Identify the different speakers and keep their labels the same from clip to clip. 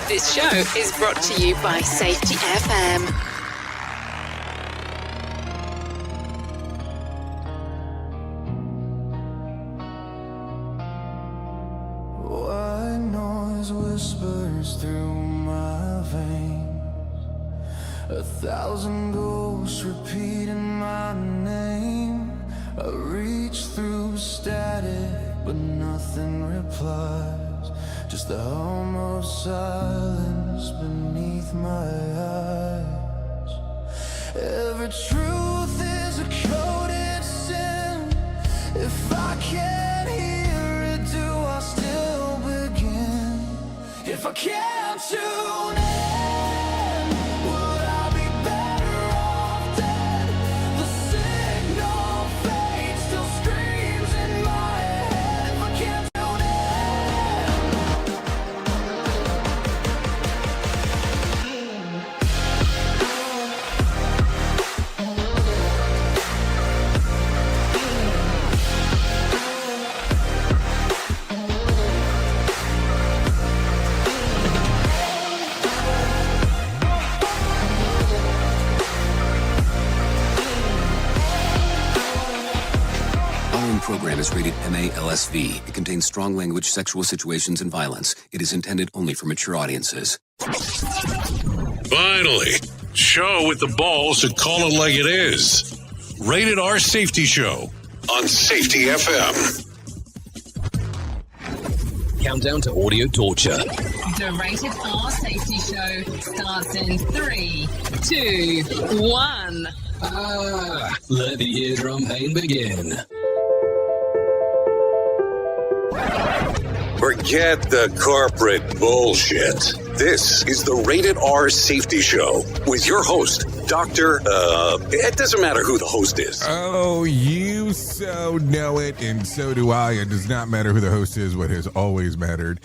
Speaker 1: This show is brought to you by Safety FM.
Speaker 2: White noise whispers through my veins, 1,000 ghosts repeating my name. I reach through static, but nothing replies. Just the hum of silence beneath my eyes. Every truth is a coded sin. If I can't hear it, do I still begin? If I can't tune in, would I be better off dead? The signal fades, still screams in my head. If I can't
Speaker 3: program is rated MA-LSV. It contains strong language, sexual situations, and violence. It is intended only for mature audiences.
Speaker 4: Finally, show with the balls to call it like it is. Rated R Safety Show on Safety FM.
Speaker 3: Countdown to audio torture.
Speaker 1: The Rated R Safety Show starts in 3, 2, 1.
Speaker 3: Let the eardrum pain begin.
Speaker 4: Forget the corporate bullshit. This is the Rated R Safety Show with your host, it doesn't matter who the host is.
Speaker 5: Oh, you so know it, and so do I. It does not matter who the host is. What has always mattered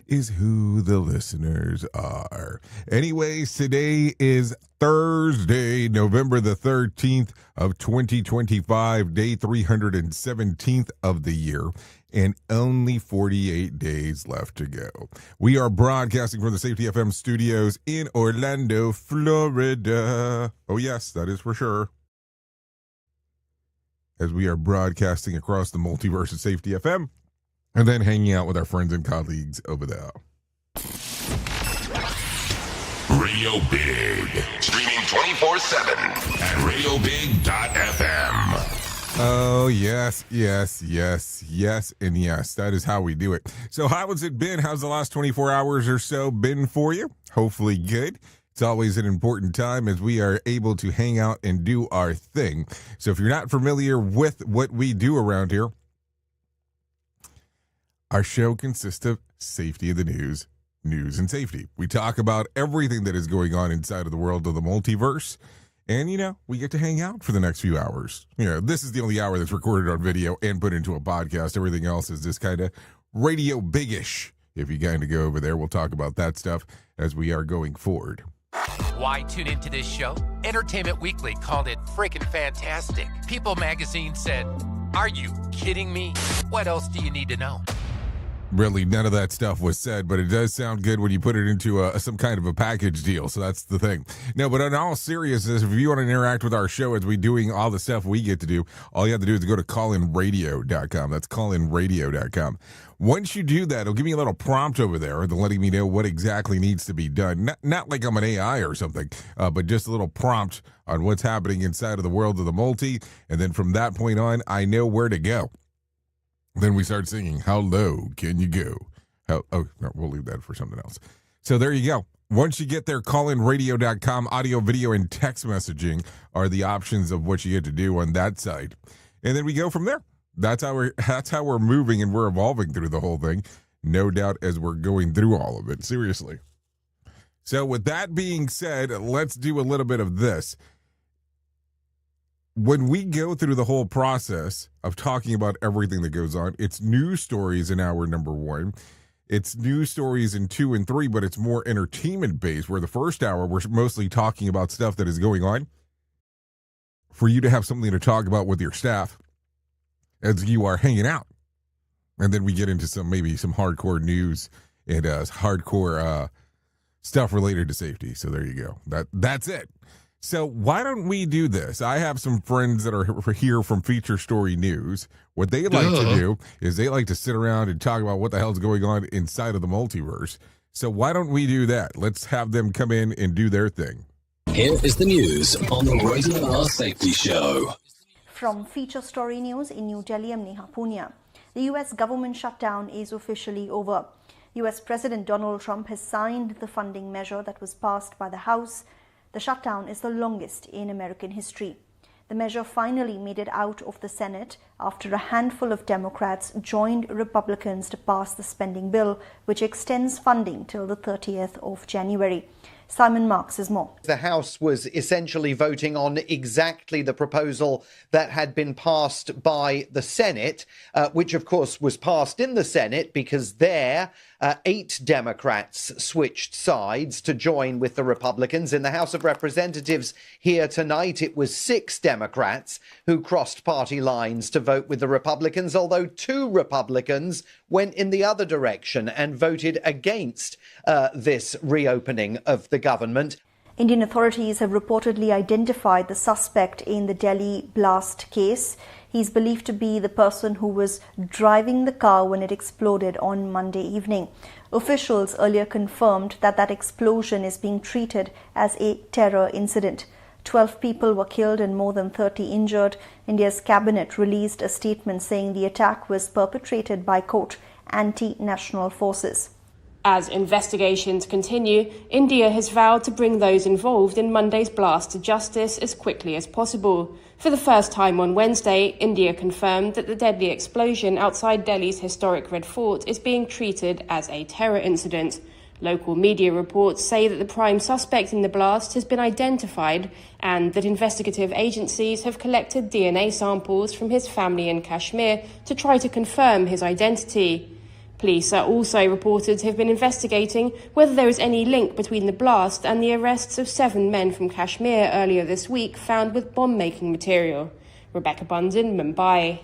Speaker 5: is who the listeners are. Anyways, today is Thursday, November the 13th of 2025, day 317th of the year, and only 48 days left to go. We are broadcasting from the Safety FM studios in Orlando, Florida. Oh, yes, that is for sure. As we are broadcasting across the multiverse of Safety FM, and then hanging out with our friends and colleagues over there.
Speaker 6: Radio Big. Streaming 24/7 at radiobig.fm.
Speaker 5: Oh, yes, yes, yes, yes, and yes. That is how we do it. So how has it been? How's the last 24 hours or so been for you? Hopefully good. It's always an important time as we are able to hang out and do our thing. So if you're not familiar with what we do around here, our show consists of safety in the news, news and safety. We talk about everything that is going on inside of the world of the multiverse. And, we get to hang out for the next few hours. This is the only hour that's recorded on video and put into a podcast. Everything else is just kind of radio big-ish. If you kind of go over there, we'll talk about that stuff as we are going forward.
Speaker 7: Why tune into this show? Entertainment Weekly called it freaking fantastic. People magazine said, "Are you kidding me? What else do you need to know?"
Speaker 5: Really, none of that stuff was said, but it does sound good when you put it into some kind of a package deal, so that's the thing. No, but in all seriousness, if you want to interact with our show as we doing all the stuff we get to do, all you have to do is go to callinradio.com. That's callinradio.com. Once you do that, it'll give me a little prompt over there, letting me know what exactly needs to be done. Not like I'm an AI or something, but just a little prompt on what's happening inside of the world of the multi, and then from that point on, I know where to go. Then we start singing, "How low can you go?" No, we'll leave that for something else. So there you go. Once you get there, callinradio.com, audio, video, and text messaging are the options of what you get to do on that side. And then we go from there. That's how we're moving, and we're evolving through the whole thing. No doubt as we're going through all of it. Seriously. So with that being said, let's do a little bit of this. When we go through the whole process of talking about everything that goes on, it's news stories in hour number 1. It's news stories in 2 and 3, but it's more entertainment based, where the first hour we're mostly talking about stuff that is going on for you to have something to talk about with your staff as you are hanging out. And then we get into maybe some hardcore news and hardcore stuff related to safety. So there you go. That's it. So why don't we do this? I have some friends that are here from Feature Story News. What they like to do is they like to sit around and talk about what the hell's going on inside of the multiverse. So why don't we do that? Let's have them come in and do their thing.
Speaker 3: Here is the news on the Rated R Safety Show.
Speaker 8: From Feature Story News in New Delhi, I'm Neha Punya. The US government shutdown is officially over. US President Donald Trump has signed the funding measure that was passed by the House. The shutdown is the longest in American history. The measure finally made it out of the Senate after a handful of Democrats joined Republicans to pass the spending bill, which extends funding till the 30th of January. Simon Marks has more.
Speaker 9: The House was essentially voting on exactly the proposal that had been passed by the Senate, which of course was passed in the Senate because there 8 Democrats switched sides to join with the Republicans. In the House of Representatives here tonight, it was 6 Democrats who crossed party lines to vote with the Republicans, although 2 Republicans went in the other direction and voted against this reopening of the government.
Speaker 8: Indian authorities have reportedly identified the suspect in the Delhi blast case. He's believed to be the person who was driving the car when it exploded on Monday evening. Officials earlier confirmed that that explosion is being treated as a terror incident. 12 people were killed and more than 30 injured. India's cabinet released a statement saying the attack was perpetrated by, quote, anti-national forces.
Speaker 10: As investigations continue, India has vowed to bring those involved in Monday's blast to justice as quickly as possible. For the first time on Wednesday, India confirmed that the deadly explosion outside Delhi's historic Red Fort is being treated as a terror incident. Local media reports say that the prime suspect in the blast has been identified and that investigative agencies have collected DNA samples from his family in Kashmir to try to confirm his identity. Police are also reported to have been investigating whether there is any link between the blast and the arrests of 7 men from Kashmir earlier this week found with bomb-making material. Rebecca Bundin, Mumbai.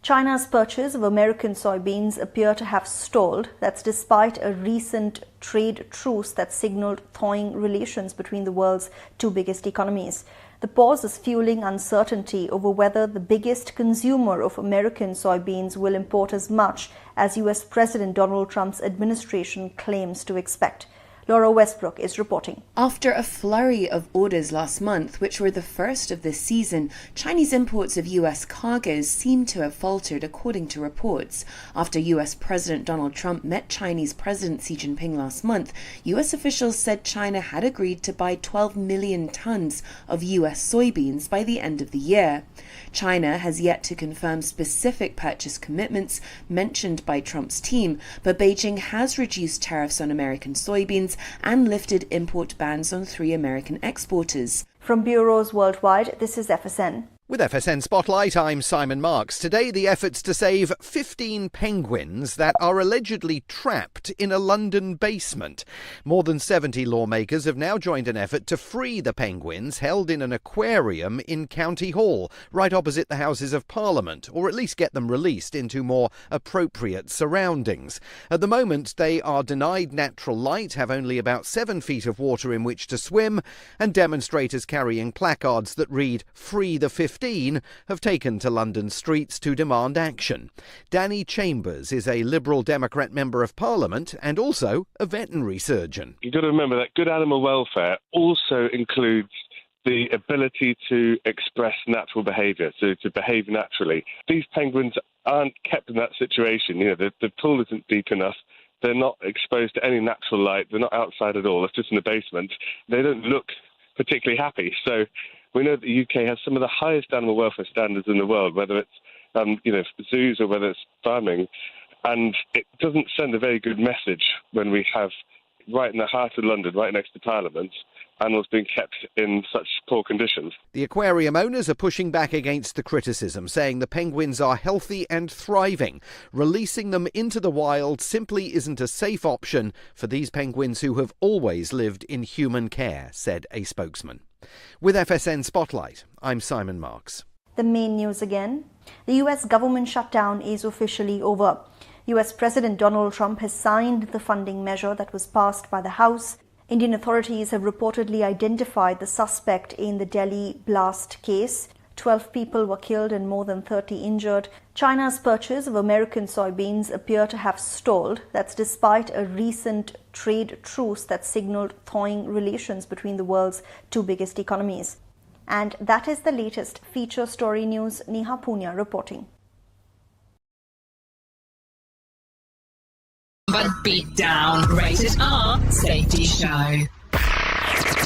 Speaker 8: China's purchase of American soybeans appear to have stalled. That's despite a recent trade truce that signaled thawing relations between the world's 2 biggest economies. The pause is fueling uncertainty over whether the biggest consumer of American soybeans will import as much as US President Donald Trump's administration claims to expect. Laura Westbrook is reporting.
Speaker 11: After a flurry of orders last month, which were the first of this season, Chinese imports of US cargoes seem to have faltered, according to reports. After US President Donald Trump met Chinese President Xi Jinping last month, US officials said China had agreed to buy 12 million tons of US soybeans by the end of the year. China has yet to confirm specific purchase commitments mentioned by Trump's team, but Beijing has reduced tariffs on American soybeans and lifted import bans on 3 American exporters.
Speaker 8: From bureaus worldwide, this is FSN.
Speaker 9: With FSN Spotlight, I'm Simon Marks. Today, the efforts to save 15 penguins that are allegedly trapped in a London basement. More than 70 lawmakers have now joined an effort to free the penguins held in an aquarium in County Hall, right opposite the Houses of Parliament, or at least get them released into more appropriate surroundings. At the moment, they are denied natural light, have only about 7 feet of water in which to swim, and demonstrators carrying placards that read, "Free the 15 have taken to London streets to demand action. Danny Chambers is a Liberal Democrat Member of Parliament and also a veterinary surgeon.
Speaker 12: You've got to remember that good animal welfare also includes the ability to express natural behaviour, so to behave naturally. These penguins aren't kept in that situation. You know, the pool isn't deep enough. They're not exposed to any natural light. They're not outside at all. It's just in the basement. They don't look particularly happy. So we know that the UK has some of the highest animal welfare standards in the world, whether it's zoos or whether it's farming, and it doesn't send a very good message when we have right in the heart of London, right next to Parliament, animals being kept in such poor conditions.
Speaker 9: The aquarium owners are pushing back against the criticism, saying the penguins are healthy and thriving. Releasing them into the wild simply isn't a safe option for these penguins who have always lived in human care, said a spokesman. With FSN Spotlight, I'm Simon Marks.
Speaker 8: The main news again. The US government shutdown is officially over. US President Donald Trump has signed the funding measure that was passed by the House. Indian authorities have reportedly identified the suspect in the Delhi blast case. 12 people were killed and more than 30 injured. China's purchase of American soybeans appear to have stalled. That's despite a recent trade truce that signaled thawing relations between the world's two biggest economies. And that is the latest feature story news. Neha Punya reporting.
Speaker 1: But beat down, rated R, safety show.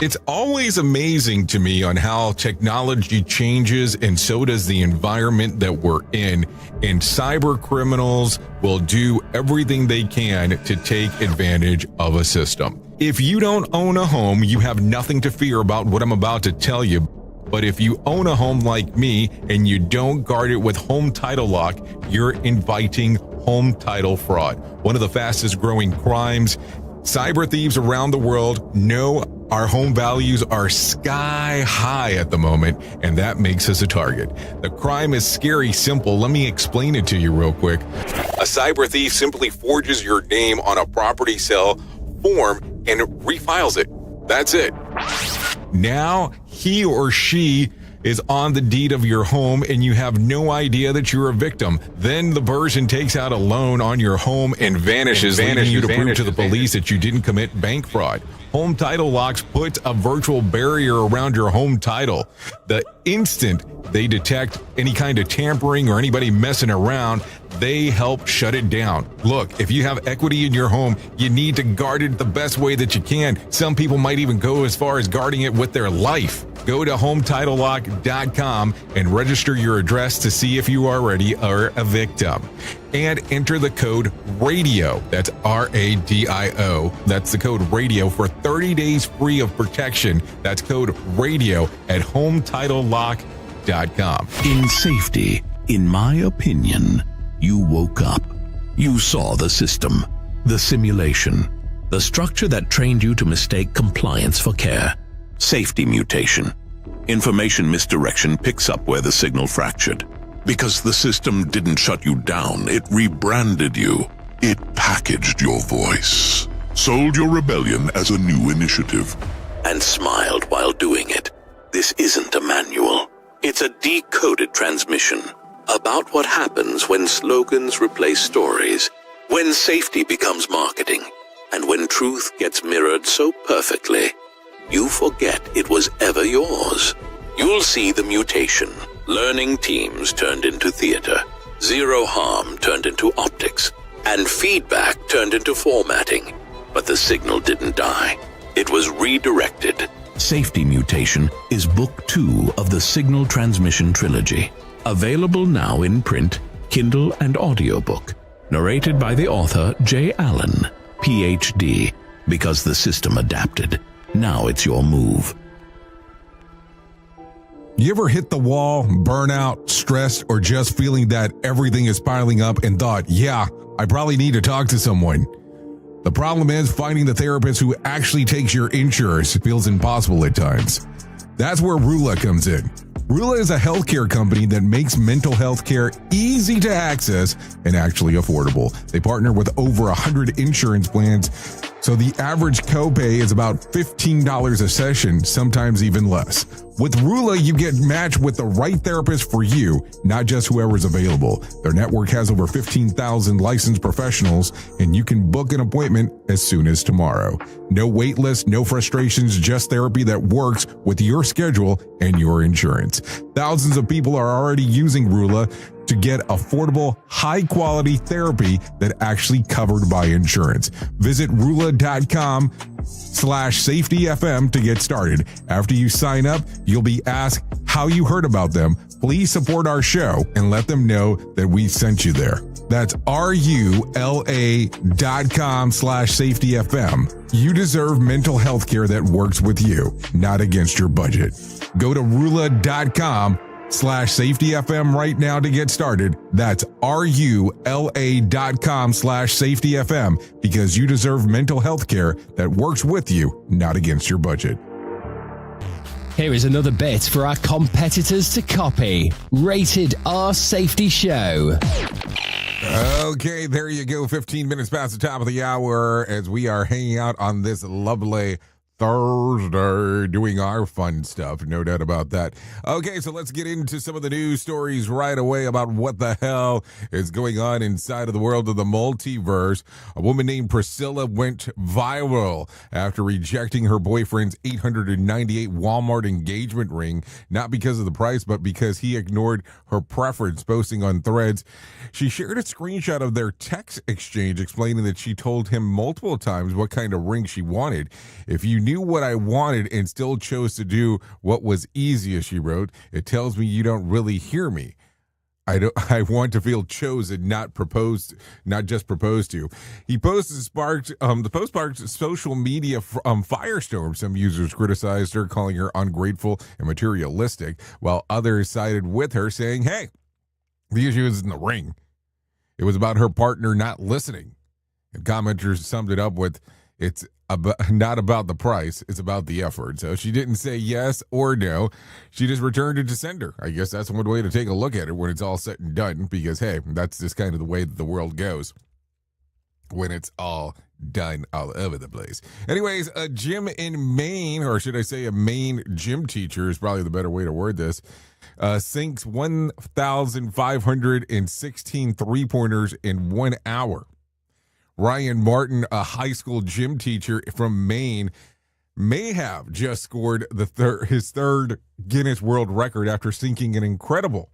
Speaker 5: It's always amazing to me on how technology changes, and so does the environment that we're in. And cyber criminals will do everything they can to take advantage of a system. If you don't own a home, you have nothing to fear about what I'm about to tell you. But if you own a home like me and you don't guard it with home title lock, you're inviting home title fraud. One of the fastest growing crimes. Cyber thieves around the world know our home values are sky high at the moment, and that makes us a target. The crime is scary simple. Let me explain it to you real quick. A cyber thief simply forges your name on a property sale form and refiles it. That's it. Now he or she is on the deed of your home and you have no idea that you're a victim. Then the person takes out a loan on your home and vanishes, leaving you to prove to the police that you didn't commit bank fraud. Home Title Locks puts a virtual barrier around your home title. The instant they detect any kind of tampering or anybody messing around, they help shut it down. Look, if you have equity in your home, you need to guard it the best way that you can. Some people might even go as far as guarding it with their life. Go to HometitleLock.com and register your address to see if you already are a victim. And enter the code RADIO. That's RADIO. That's the code RADIO for 30 days free of protection. That's code RADIO at HometitleLock.com.
Speaker 13: In safety, in my opinion, you woke up. You saw the system, the simulation, the structure that trained you to mistake compliance for care. Safety mutation. Information misdirection picks up where the signal fractured. Because the system didn't shut you down, it rebranded you. It packaged your voice, sold your rebellion as a new initiative, and smiled while doing it. This isn't a manual. It's a decoded transmission about what happens when slogans replace stories, when safety becomes marketing, and when truth gets mirrored so perfectly, you forget it was ever yours. You'll see the mutation. Learning teams turned into theater, zero harm turned into optics, and feedback turned into formatting. But the signal didn't die. It was redirected. Safety Mutation is Book 2 of the Signal Transmission Trilogy. Available now in print, Kindle, and audiobook. Narrated by the author J. Allen, Ph.D. Because the system adapted. Now it's your move.
Speaker 5: You ever hit the wall, burnout, stressed, or just feeling that everything is piling up and thought, yeah, I probably need to talk to someone? The problem is finding the therapist who actually takes your insurance feels impossible at times. That's where Rula comes in. Rula is a healthcare company that makes mental health care easy to access and actually affordable. They partner with over 100 insurance plans, so the average copay is about $15 a session, sometimes even less. With Rula, you get matched with the right therapist for you, not just whoever's available. Their network has over 15,000 licensed professionals, and you can book an appointment as soon as tomorrow. No wait list, no frustrations, just therapy that works with your schedule and your insurance. Thousands of people are already using Rula to get affordable, high-quality therapy that actually covered by insurance. Visit Rula.com/safetyfm to get started. After you sign up, you'll be asked how you heard about them. Please support our show and let them know that we sent you there. That's RULA.com/safetyfm. You deserve mental health care that works with you, not against your budget. Go to Rula.com/safetyfm right now to get started. That's RULA.com/safetyfm because you deserve mental health care that works with you, not against your budget.
Speaker 14: Here is another bit for our competitors to copy. Rated R Safety Show.
Speaker 5: Okay, there you go. 15 minutes past the top of the hour as we are hanging out on this lovely Thursday doing our fun stuff. No doubt about that. Okay, so let's get into some of the news stories right away about what the hell is going on inside of the world of the multiverse. A woman named Priscilla went viral after rejecting her boyfriend's $898 Walmart engagement ring, not because of the price, but because he ignored her preference, posting on Threads. She shared a screenshot of their text exchange explaining that she told him multiple times what kind of ring she wanted. If you knew what I wanted and still chose to do what was easiest, she wrote, it tells me you don't really hear me. I want to feel chosen, not just proposed to. The post sparked social media firestorm. Some users criticized her, calling her ungrateful and materialistic, while others sided with her, saying, hey, the issue isn't the ring. It was about her partner not listening. And commenters summed it up with, it's not about the price, it's about the effort. So she didn't say yes or no. She just returned it to sender. I guess that's one way to take a look at it when it's all said and done, because, hey, that's just kind of the way that the world goes when it's all done all over the place. Anyways, a gym in Maine, or should I say a Maine gym teacher is probably the better way to word this, sinks 1,516 three-pointers in 1 hour. Ryan Martin, a high school gym teacher from Maine, may have just scored his third Guinness World Record after sinking an incredible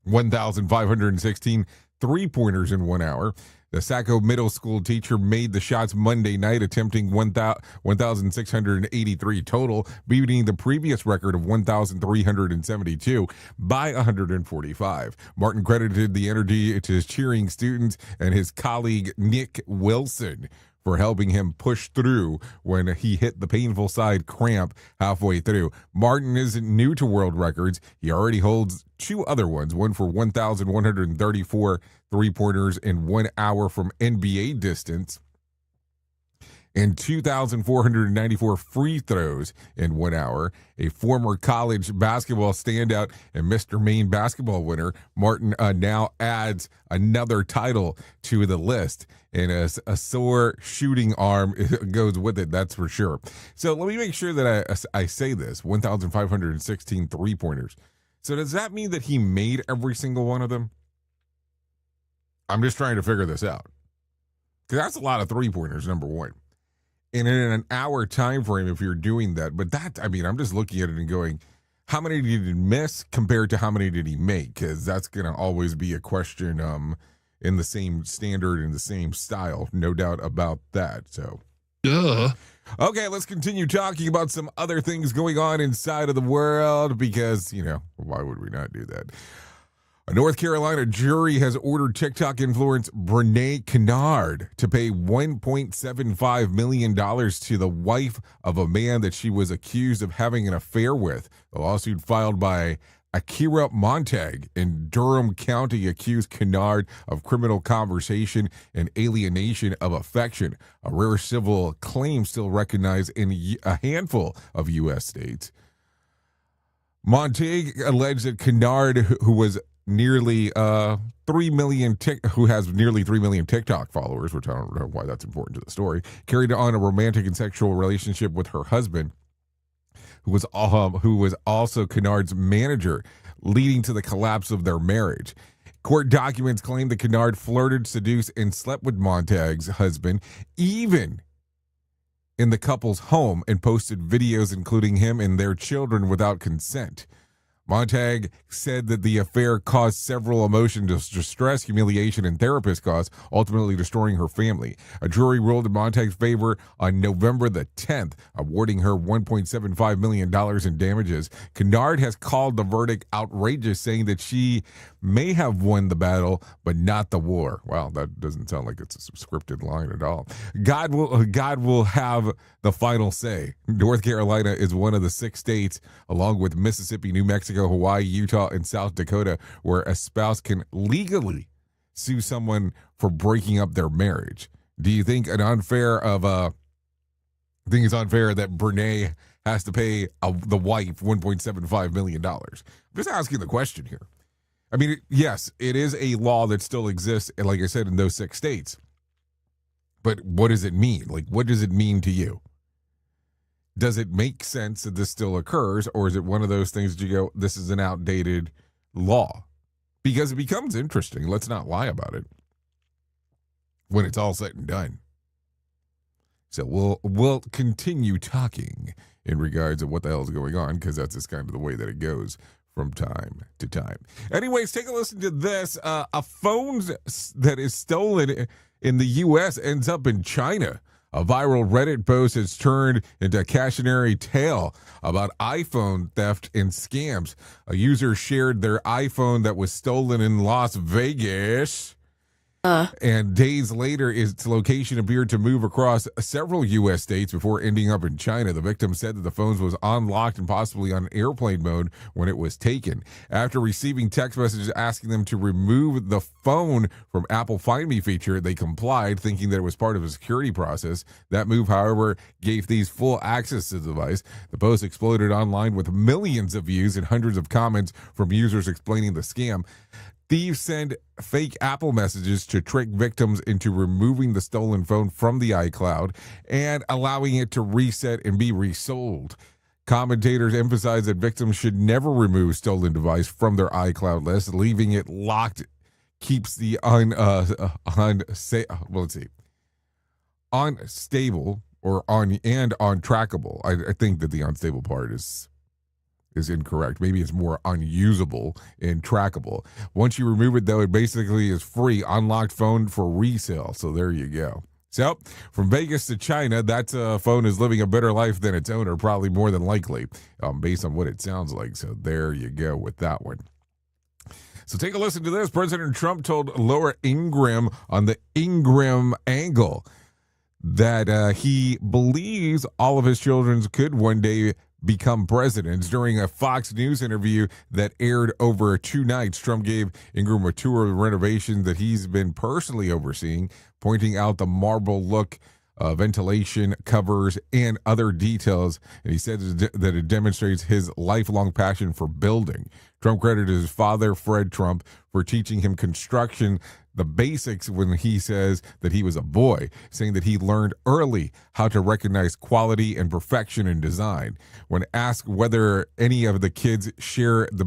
Speaker 5: 1,516 three-pointers in 1 hour. The Saco Middle School teacher made the shots Monday night, attempting 1,683 total, beating the previous record of 1,372 by 145. Martin credited the energy to his cheering students and his colleague Nick Wilson for helping him push through when he hit the painful side cramp halfway through. Martin isn't new to world records. He already holds two other ones, one for 1,134 three-pointers in 1 hour from NBA distance and 2,494 free throws in 1 hour. A former college basketball standout and Mr. Maine basketball winner, Martin now adds another title to the list, and a sore shooting arm goes with it, that's for sure. So let me make sure that I say this, 1,516 three-pointers. So does that mean that he made every single one of them? I'm just trying to figure this out, because that's a lot of three-pointers, number one. And in an hour time frame, if you're doing that, but that, I mean, I'm just looking at it and going, how many did he miss compared to how many did he make? Because that's going to always be a question in the same standard, in the same style, no doubt about that. So, okay, let's continue talking about some other things going on inside of the world, because, you know, why would we not do that? A North Carolina jury has ordered TikTok influencer Brene Kennard to pay $1.75 million to the wife of a man that she was accused of having an affair with. The lawsuit filed by Akira Montag in Durham County accused Kennard of criminal conversation and alienation of affection, a rare civil claim still recognized in a handful of U.S. states. Montag alleged that Kennard, who has nearly 3 million TikTok followers, which I don't know why that's important to the story, carried on a romantic and sexual relationship with her husband, who was also Kennard's manager, leading to the collapse of their marriage. Court documents claim that Kennard flirted, seduced, and slept with Montag's husband, even in the couple's home, and posted videos including him and their children without consent. Montag said that the affair caused several emotions, distress, humiliation, and therapist costs, ultimately destroying her family. A jury ruled in Montag's favor on November the 10th, awarding her $1.75 million in damages. Kennard has called the verdict outrageous, saying that she may have won the battle, but not the war. Wow, that doesn't sound like it's a scripted line at all. God will have the final say. North Carolina is one of the 6 states, along with Mississippi, New Mexico, Hawaii, Utah, and South Dakota, where a spouse can legally sue someone for breaking up their marriage. Do you think it's unfair that Brene has to pay the wife $1.75 million? I'm just asking the question here. I mean, yes, it is a law that still exists, like I said, in those 6 states. But what does it mean? Like, what does it mean to you? Does it make sense that this still occurs, or is it one of those things that you go, this is an outdated law? Because it becomes interesting. Let's not lie about it when it's all said and done. So we'll continue talking in regards to what the hell is going on, because that's just kind of the way that it goes from time to time. Anyways, take a listen to this. A phone that is stolen in the U.S. ends up in China. A viral Reddit post has turned into a cautionary tale about iPhone theft and scams. A user shared their iPhone that was stolen in Las Vegas. And days later, its location appeared to move across several U.S. states before ending up in China. The victim said that the phone was unlocked and possibly on airplane mode when it was taken. After receiving text messages asking them to remove the phone from Apple Find Me feature, they complied, thinking that it was part of a security process. That move, however, gave thieves full access to the device. The post exploded online with millions of views and hundreds of comments from users explaining the scam. Thieves send fake Apple messages to trick victims into removing the stolen phone from the iCloud and allowing it to reset and be resold. Commentators emphasize that victims should never remove stolen device from their iCloud list. Leaving it locked keeps the unstable or untrackable. I think that the unstable part is incorrect. Maybe it's more unusable and trackable. Once you remove it, though, it basically is free, unlocked phone for resale. So there you go. So from Vegas to China, that phone is living a better life than its owner, probably more than likely, based on what it sounds like. So there you go with that one. So take a listen to this. President Trump told Laura Ingraham on the Ingraham Angle that he believes all of his children could one day become presidents. During a Fox News interview that aired over 2 nights, Trump gave Ingraham a tour of the renovation that he's been personally overseeing, pointing out the marble look, ventilation covers, and other details. And he said that it demonstrates his lifelong passion for building. Trump credited his father, Fred Trump, for teaching him construction, the basics, when he says that he was a boy, saying that he learned early how to recognize quality and perfection in design. When asked whether any of the kids share the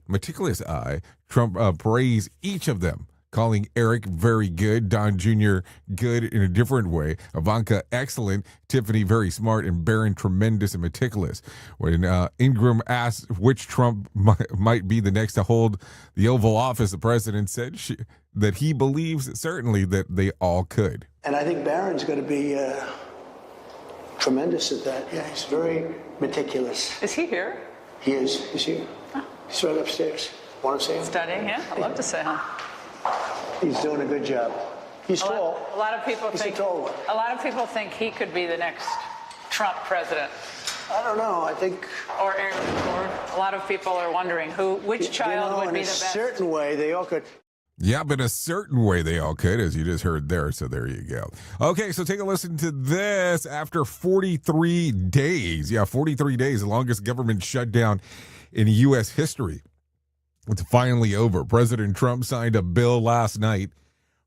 Speaker 5: meticulous eye, Trump praised each of them, calling Eric very good, Don Jr. good in a different way, Ivanka excellent, Tiffany very smart, and Barron tremendous and meticulous. When Ingram asked which Trump might be the next to hold the Oval Office, the president said that he believes certainly that they all could.
Speaker 15: And I think Barron's going to be tremendous at that. Yeah, he's very meticulous.
Speaker 16: Is he here?
Speaker 15: He is. He's here. Oh. He's right upstairs. Want to see him?
Speaker 16: Studying, yeah. I'd love to see him.
Speaker 15: He's doing a good job. He's tall.
Speaker 16: A lot of people
Speaker 15: He's
Speaker 16: think.
Speaker 15: A tall one.
Speaker 16: A lot of people think he could be the next Trump president.
Speaker 15: I don't know. I think.
Speaker 16: Or a lot of people are wondering which child would be the best.
Speaker 15: In a certain way, they all could.
Speaker 5: Yeah, but in a certain way they all could, as you just heard there. So there you go. Okay, so take a listen to this. After 43 days, 43 days, the longest government shutdown in U.S. history. It's finally over. President Trump signed a bill last night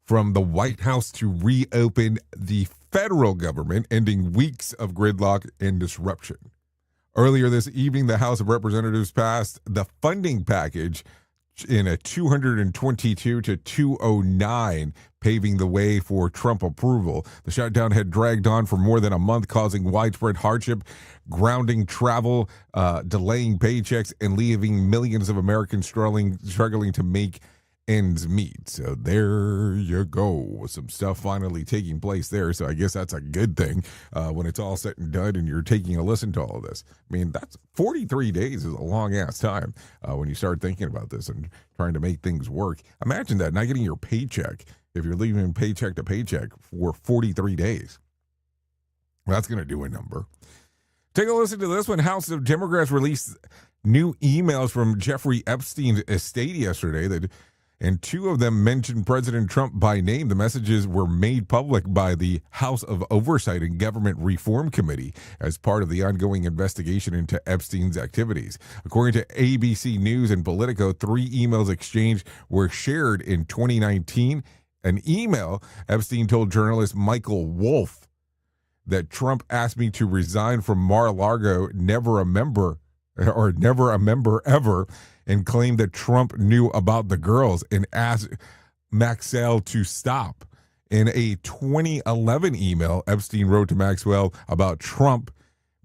Speaker 5: from the White House to reopen the federal government, ending weeks of gridlock and disruption. Earlier this evening, the House of Representatives passed the funding package in a 222 to 209, paving the way for Trump approval. The shutdown had dragged on for more than a month, causing widespread hardship, grounding travel, delaying paychecks, and leaving millions of Americans struggling to make ends meet. So there you go. Some stuff finally taking place there. So I guess that's a good thing when it's all said and done and you're taking a listen to all of this. I mean, that's 43 days is a long ass time when you start thinking about this and trying to make things work. Imagine that, not getting your paycheck if you're leaving paycheck to paycheck for 43 days. Well, that's going to do a number. Take a listen to this one. House of Democrats released new emails from Jeffrey Epstein's estate yesterday that and 2 of them mentioned President Trump by name. The messages were made public by the House of Oversight and Government Reform Committee as part of the ongoing investigation into Epstein's activities. According to ABC News and Politico, 3 emails exchanged were shared in 2019. An email, Epstein told journalist Michael Wolff that Trump asked me to resign from Mar-a-Lago, never a member ever, and claimed that Trump knew about the girls and asked Maxwell to stop. In a 2011 email, Epstein wrote to Maxwell about Trump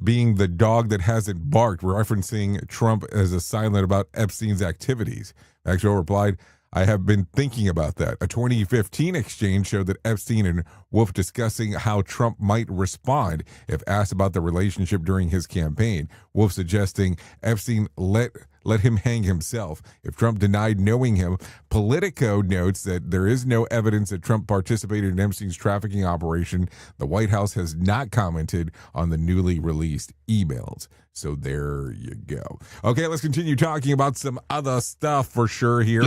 Speaker 5: being the dog that hasn't barked, referencing Trump as a silent about Epstein's activities. Maxwell replied, I have been thinking about that. A 2015 exchange showed that Epstein and Wolff discussing how Trump might respond if asked about the relationship during his campaign. Wolff suggesting Epstein let him hang himself if Trump denied knowing him. Politico notes that there is no evidence that Trump participated in Epstein's trafficking operation. The White House has not commented on the newly released emails. So there you go. Okay, let's continue talking about some other stuff for sure here.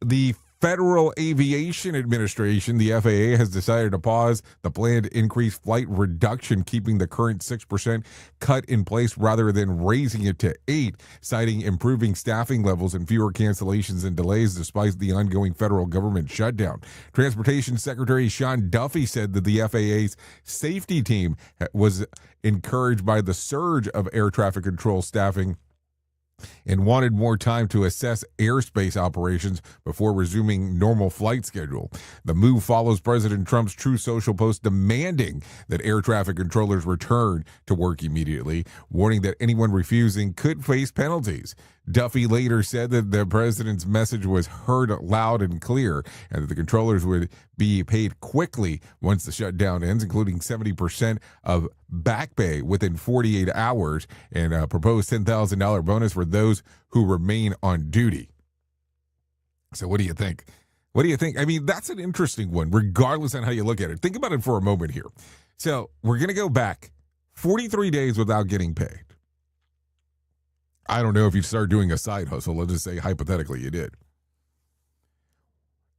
Speaker 5: The Federal Aviation Administration, the FAA, has decided to pause the planned increased flight reduction, keeping the current 6% cut in place rather than raising it to 8%, citing improving staffing levels and fewer cancellations and delays despite the ongoing federal government shutdown. Transportation Secretary Sean Duffy said that the FAA's safety team was encouraged by the surge of air traffic control staffing and wanted more time to assess airspace operations before resuming normal flight schedule. The move follows President Trump's True Social post demanding that air traffic controllers return to work immediately, warning that anyone refusing could face penalties. Duffy later said that the president's message was heard loud and clear and that the controllers would be paid quickly once the shutdown ends, including 70% of back pay within 48 hours and a proposed $10,000 bonus for those who remain on duty. So what do you think? What do you think? I mean, that's an interesting one, regardless on how you look at it. Think about it for a moment here. So we're going to go back 43 days without getting paid. I don't know if you start doing a side hustle. Let's just say hypothetically you did.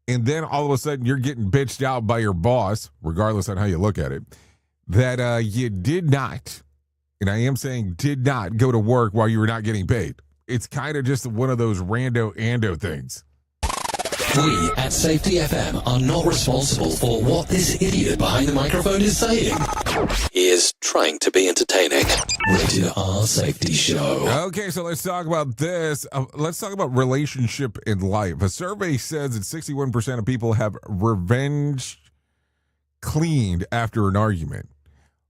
Speaker 5: And then all of a sudden you're getting bitched out by your boss, regardless on how you look at it, that you did not, and I am saying did not go to work while you were not getting paid. It's kind of just one of those rando-ando things.
Speaker 17: We at Safety FM are not responsible for what this idiot behind the microphone is saying. He is trying to be entertaining. Rated R Safety Show.
Speaker 5: Okay, so let's talk about this. Let's talk about relationship in life. A survey says that 61% of people have revenge cleaned after an argument.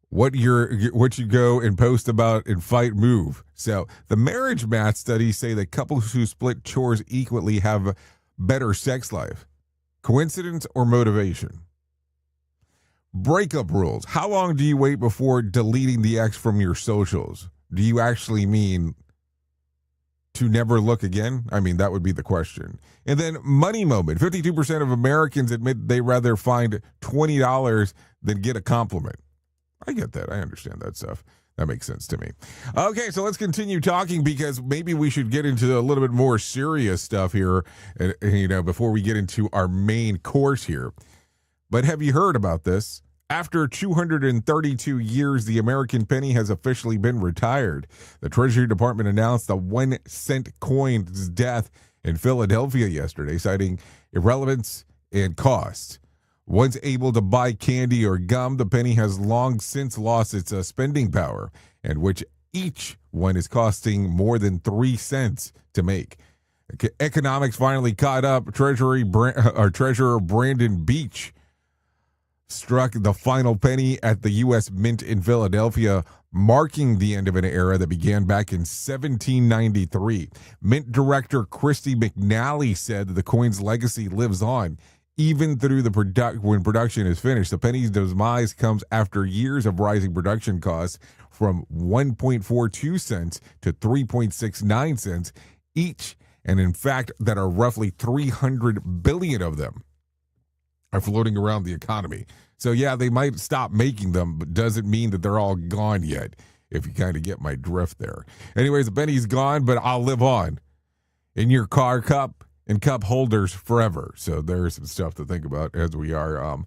Speaker 5: What you go and post about and fight move. So the marriage math studies say that couples who split chores equally have better sex life. Coincidence or motivation? Breakup rules. How long do you wait before deleting the ex from your socials? Do you actually mean to never look again? I mean, that would be the question. And then money moment. 52% of Americans admit they rather find $20 than get a compliment. I get that. I understand that stuff. That makes sense to me. Okay, so let's continue talking because maybe we should get into a little bit more serious stuff here, before we get into our main course here. But have you heard about this? After 232 years, the American penny has officially been retired. The Treasury Department announced the 1-cent coin's death in Philadelphia yesterday, citing irrelevance and cost. Once able to buy candy or gum, the penny has long since lost its spending power, and which each one is costing more than 3 cents to make. Economics finally caught up. Treasurer Brandon Beach struck the final penny at the U.S. Mint in Philadelphia, marking the end of an era that began back in 1793. Mint director Christy McNally said that the coin's legacy lives on even through when production is finished. The penny's demise comes after years of rising production costs from 1.42 cents to 3.69 cents each, and in fact that are roughly 300 billion of them are floating around the economy. So yeah, they might stop making them, but doesn't mean that they're all gone yet, if you kind of get my drift there. Anyways, the penny's gone, but I'll live on. In your car cup, and cup holders forever. So there's some stuff to think about as we are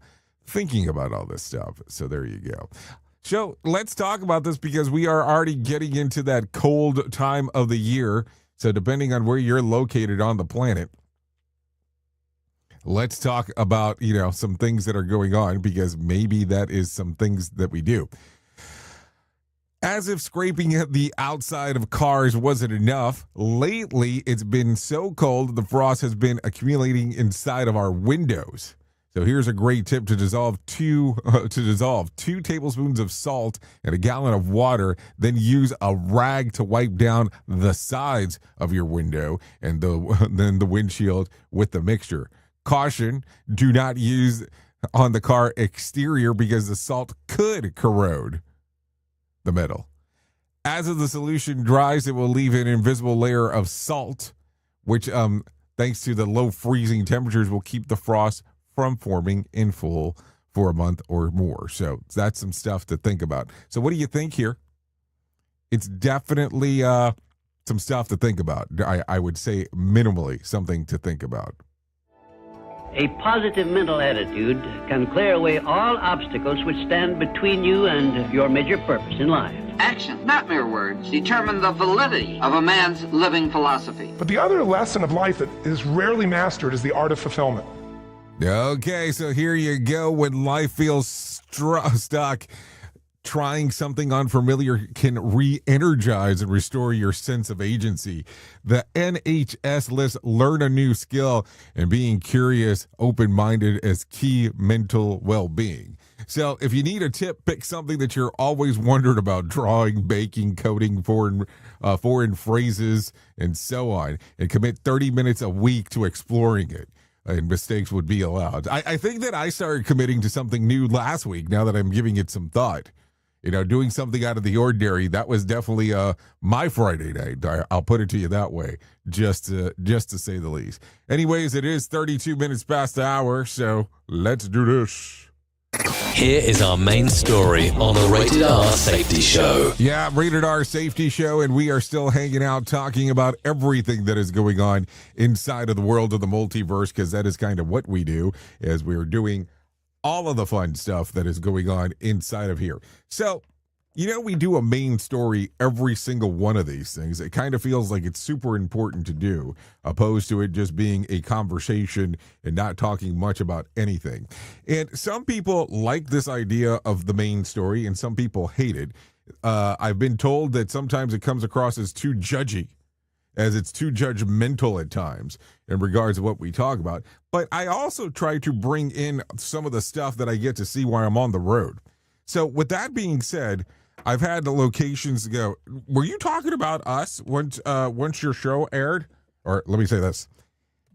Speaker 5: thinking about all this stuff. So there you go. So let's talk about this because we are already getting into that cold time of the year. So depending on where you're located on the planet, let's talk about, some things that are going on because maybe that is some things that we do. As if scraping at the outside of cars wasn't enough, lately it's been so cold the frost has been accumulating inside of our windows. So here's a great tip to dissolve 2 tablespoons of salt in a gallon of water, then use a rag to wipe down the sides of your window and then the windshield with the mixture. Caution, do not use on the car exterior because the salt could corrode the metal. As the solution dries, it will leave an invisible layer of salt, which, thanks to the low freezing temperatures, will keep the frost from forming in full for a month or more. So that's some stuff to think about. So what do you think here? It's definitely some stuff to think about. I would say minimally something to think about.
Speaker 18: A positive mental attitude can clear away all obstacles which stand between you and your major purpose in life.
Speaker 19: Action, not mere words, determine the validity of a man's living philosophy.
Speaker 20: But the other lesson of life that is rarely mastered is the art of fulfillment.
Speaker 5: Okay, so here you go. When life feels stuck, trying something unfamiliar can re-energize and restore your sense of agency. The NHS lists learn a new skill and being curious, open-minded as key mental well-being. So if you need a tip, pick something that you're always wondered about: drawing, baking, coding, foreign phrases, and so on, and commit 30 minutes a week to exploring it. And mistakes would be allowed. I think that I started committing to something new last week now that I'm giving it some thought. Doing something out of the ordinary, that was definitely my Friday night. I'll put it to you that way, just to say the least. Anyways, it is 32 minutes past the hour, so let's do this.
Speaker 17: Here is our main story on the Rated R Safety Show.
Speaker 5: Yeah, Rated R Safety Show, and we are still hanging out talking about everything that is going on inside of the world of the multiverse, because that is kind of what we do, as we're doing all of the fun stuff that is going on inside of here. So, we do a main story every single one of these things. It kind of feels like it's super important to do, opposed to it just being a conversation and not talking much about anything. And some people like this idea of the main story, and some people hate it. I've been told that sometimes it comes across as too judgy, as it's too judgmental at times in regards to what we talk about. But I also try to bring in some of the stuff that I get to see while I'm on the road. So with that being said, I've had the locations go, were you talking about us once your show aired? Or let me say this.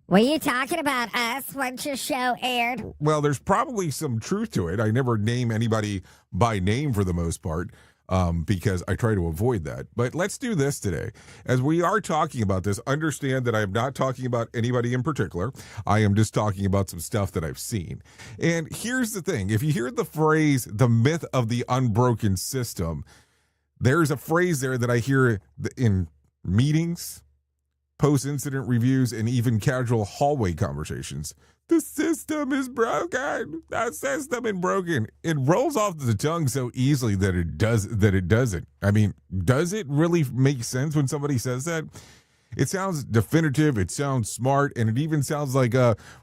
Speaker 21: Were you talking about us once your show aired?
Speaker 5: Well, there's probably some truth to it. I never name anybody by name for the most part, because I try to avoid that. But let's do this today. As we are talking about this, understand that I am not talking about anybody in particular. I am just talking about some stuff that I've seen. And here's the thing. If you hear the phrase, the myth of the unbroken system, there's a phrase there that I hear in meetings, post-incident reviews, and even casual hallway conversations. The system is broken. The system is broken. It rolls off the tongue so easily that it doesn't. I mean, does it really make sense when somebody says that? It sounds definitive, it sounds smart, and it even sounds like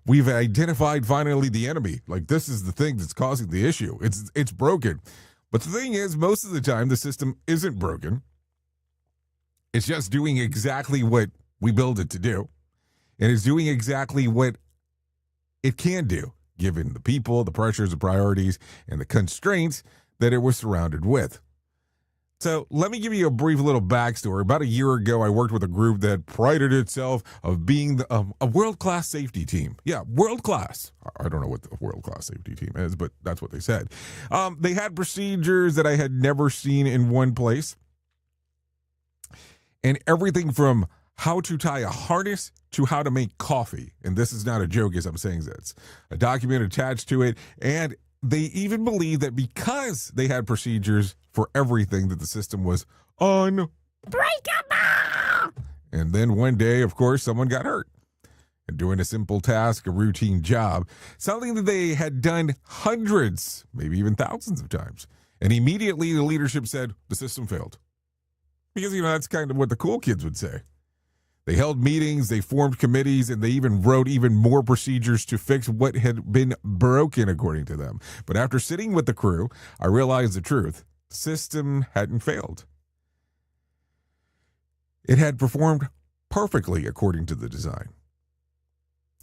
Speaker 5: we've identified finally the enemy. Like, this is the thing that's causing the issue. It's broken. But the thing is, most of the time, the system isn't broken. It's just doing exactly what we build it to do. And it's doing exactly what it can do, given the people, the pressures, the priorities, and the constraints that it was surrounded with. So let me give you a brief little backstory. About a year ago, I worked with a group that prided itself of being a world-class safety team. Yeah, world-class. I don't know what the world-class safety team is, but that's what they said. They had procedures that I had never seen in one place. And everything from how to tie a harness to how to make coffee. And this is not a joke as I'm saying this. A document attached to it. And they even believe that because they had procedures for everything, that the system was unbreakable. And then one day, of course, someone got hurt. and doing a simple task, a routine job, something that they had done hundreds, maybe even thousands of times. And immediately the leadership said the system failed. Because, that's kind of what the cool kids would say. They held meetings, they formed committees, and they even wrote even more procedures to fix what had been broken, according to them. But after sitting with the crew, I realized the truth. The system hadn't failed. It had performed perfectly according to the design.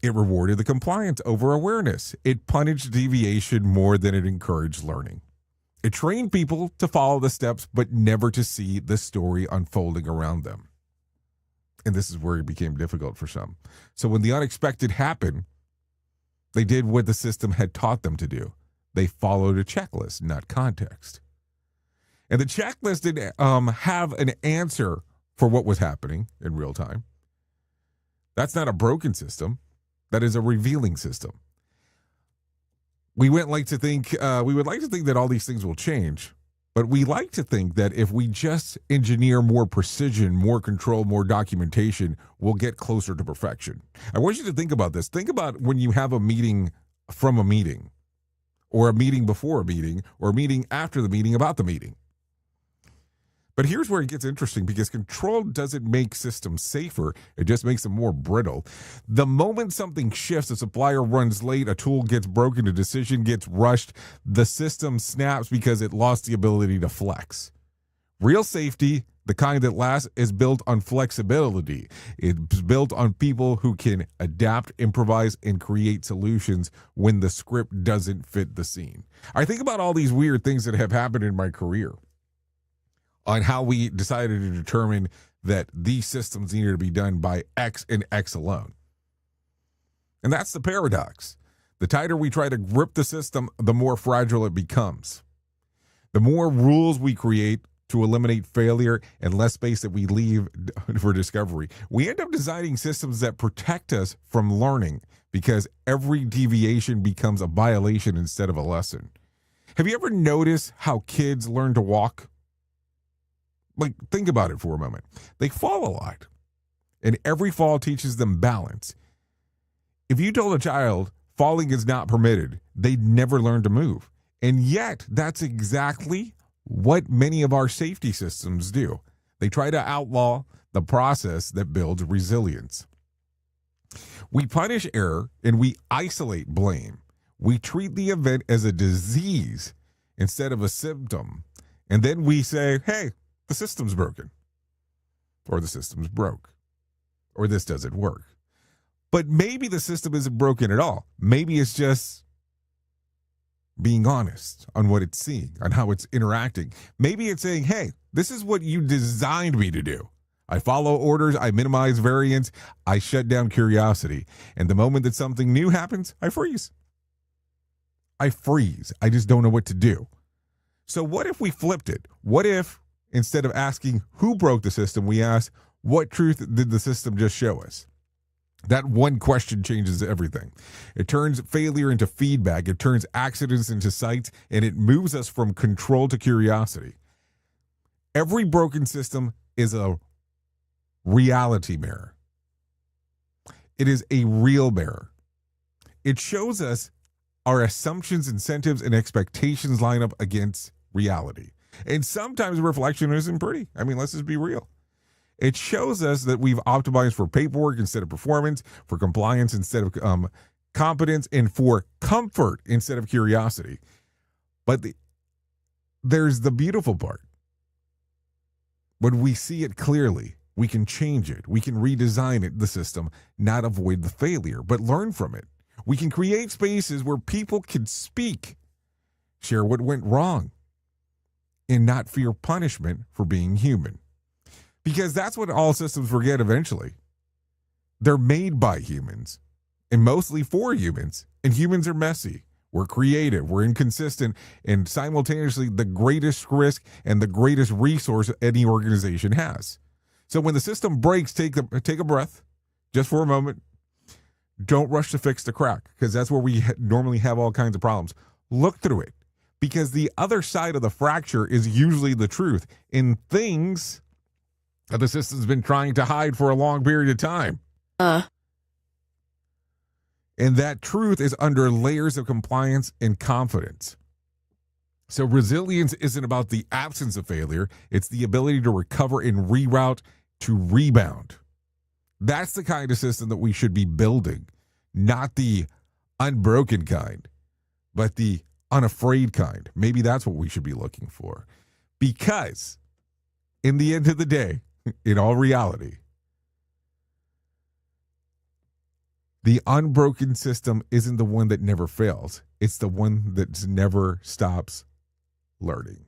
Speaker 5: It rewarded the compliance over awareness. It punished deviation more than it encouraged learning. It trained people to follow the steps, but never to see the story unfolding around them. And this is where it became difficult for some. So when the unexpected happened, they did what the system had taught them to do. They followed a checklist, not context. And the checklist didn't have an answer for what was happening in real time. That's not a broken system. That is a revealing system. We would like to think that all these things will change, but we like to think that if we just engineer more precision, more control, more documentation, we'll get closer to perfection. I want you to think about this. Think about when you have a meeting from a meeting, or a meeting before a meeting, or a meeting after the meeting about the meeting. But here's where it gets interesting, because control doesn't make systems safer. It just makes them more brittle. The moment something shifts, a supplier runs late, a tool gets broken, a decision gets rushed, the system snaps because it lost the ability to flex. Real safety, the kind that lasts, is built on flexibility. It's built on people who can adapt, improvise, and create solutions when the script doesn't fit the scene. I think about all these weird things that have happened in my career, on how we decided to determine that these systems needed to be done by X and X alone. And that's the paradox. The tighter we try to grip the system, the more fragile it becomes. The more rules we create to eliminate failure and less space that we leave for discovery, we end up designing systems that protect us from learning, because every deviation becomes a violation instead of a lesson. Have you ever noticed how kids learn to walk? Think about it for a moment. They fall a lot, and every fall teaches them balance. If you told a child falling is not permitted, they'd never learn to move. And yet, that's exactly what many of our safety systems do. They try to outlaw the process that builds resilience. We punish error and we isolate blame. We treat the event as a disease instead of a symptom. And then we say, hey, the system's broken, or the system's broke, or this doesn't work. But maybe the system isn't broken at all. Maybe it's just being honest on what it's seeing, on how it's interacting. Maybe it's saying, hey, this is what you designed me to do. I follow orders, I minimize variance, I shut down curiosity. And the moment that something new happens, I freeze. I just don't know what to do. So what if we flipped it? What if, instead of asking who broke the system, we ask, what truth did the system just show us? That one question changes everything. It turns failure into feedback. It turns accidents into sights, and it moves us from control to curiosity. Every broken system is a reality mirror. It is a real mirror. It shows us our assumptions, incentives, and expectations line up against reality. And sometimes reflection isn't pretty. Let's just be real. It shows us that we've optimized for paperwork instead of performance, for compliance instead of competence, and for comfort instead of curiosity. But there's the beautiful part. When we see it clearly, we can change it. We can redesign it, the system, not avoid the failure, but learn from it. We can create spaces where people can speak, share what went wrong, and not fear punishment for being human. Because that's what all systems forget eventually. They're made by humans, and mostly for humans, and humans are messy. We're creative, we're inconsistent, and simultaneously the greatest risk and the greatest resource any organization has. So when the system breaks, take a breath, just for a moment. Don't rush to fix the crack, because that's where we normally have all kinds of problems. Look through it, because the other side of the fracture is usually the truth in things that the system's been trying to hide for a long period of time. And that truth is under layers of compliance and confidence. So resilience isn't about the absence of failure. It's the ability to recover and reroute to rebound. That's the kind of system that we should be building, not the unbroken kind, but the unafraid kind. Maybe that's what we should be looking for. Because in the end of the day, in all reality, the unbroken system isn't the one that never fails. It's the one that never stops learning.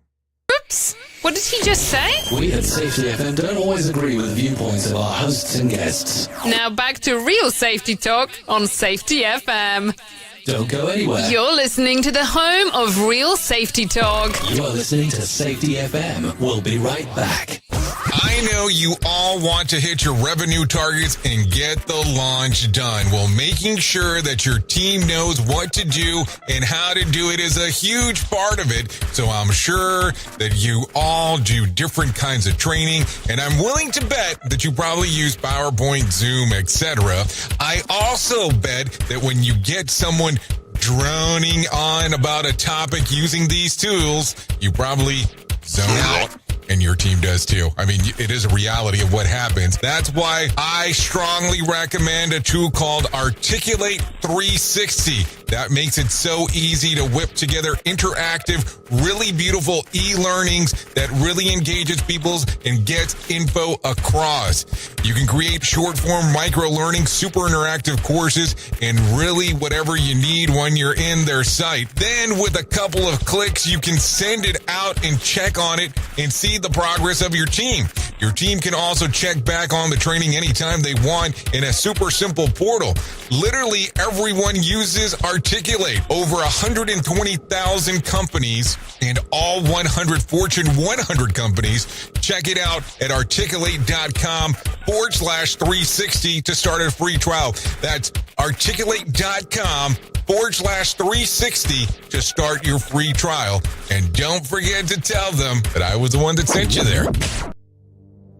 Speaker 1: Oops! What did he just say?
Speaker 17: We at Safety FM don't always agree with the viewpoints of our hosts and guests.
Speaker 1: Now back to real safety talk on Safety FM.
Speaker 17: Don't go anywhere.
Speaker 1: You're listening to the home of real safety talk.
Speaker 17: You are listening to Safety FM. We'll be right back.
Speaker 5: I know you all want to hit your revenue targets and get the launch done. Well, making sure that your team knows what to do and how to do it is a huge part of it. So I'm sure that you all do different kinds of training, and I'm willing to bet that you probably use PowerPoint, Zoom, etc. I also bet that when you get someone droning on about a topic using these tools, you probably zone out. And your team does too. I mean, it is a reality of what happens. That's why I strongly recommend a tool called Articulate 360. That makes it so easy to whip together interactive, really beautiful e-learnings that really engages people and gets info across. You can create short-form micro-learning, super interactive courses, and really whatever you need when you're in their site. Then with a couple of clicks, you can send it out and check on it and see the progress of your team. Your team can also check back on the training anytime they want in a super simple portal. Literally everyone uses Articulate. Over 120,000 companies and all 100 Fortune 100 companies. Check it out at articulate.com/360 to start a free trial. That's articulate.com/360 to start your free trial. And don't forget to tell them that I was the one that sent you there.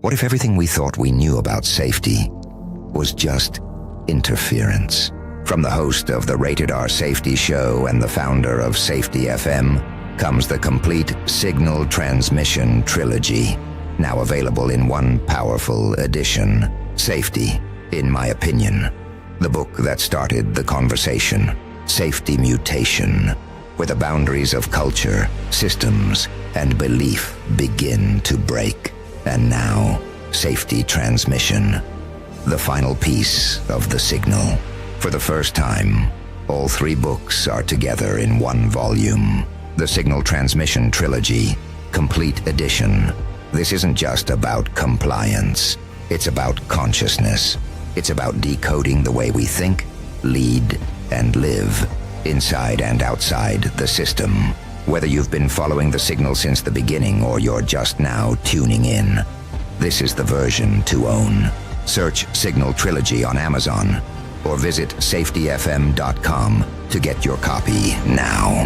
Speaker 2: What if everything we thought we knew about safety was just interference? From the host of the Rated R Safety Show and the founder of Safety FM comes the complete Signal Transmission Trilogy, now available in one powerful edition. Safety, in my opinion. The book that started the conversation. Safety Mutation, where the boundaries of culture, systems, and belief begin to break. And now, Safety Transmission, the final piece of the signal. For the first time, all three books are together in one volume. The Signal Transmission Trilogy, Complete Edition. This isn't just about compliance. It's about consciousness. It's about decoding the way we think, lead, and live, inside and outside the system. Whether you've been following the signal since the beginning or you're just now tuning in, this is the version to own. Search Signal Trilogy on Amazon or visit safetyfm.com to get your copy now.